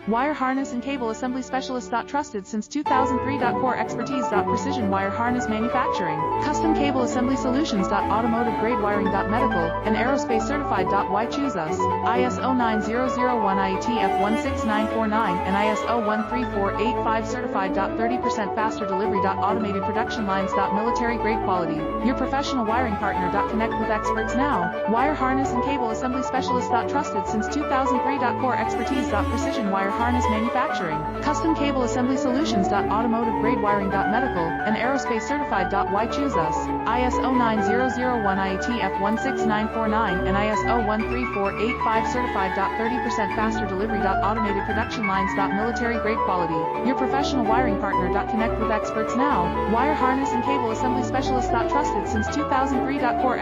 Wire harness and cable assembly specialist. Trusted since 2003. Core expertise. Precision wire harness manufacturing. Custom cable assembly solutions. Automotive grade wiring. Medical and aerospace certified. Why choose us? ISO 9001 IATF 16949 and ISO 13485 certified. 30% faster delivery. Automated production lines. Military grade quality. Your professional wiring partner. Connect with experts now. Wire harness and cable assembly specialist. Trusted since 2003. Core expertise. Precision wire harness manufacturing. Custom cable assembly solutions. Automotive grade wiring. Medical and aerospace certified. Why choose us? ISO 9001 IATF 16949 and ISO 13485 certified. 30% faster delivery. Automated production lines. Military grade quality. Your professional wiring partner. Connect with experts now. Wire harness and cable assembly specialist. Trusted since 2003. Core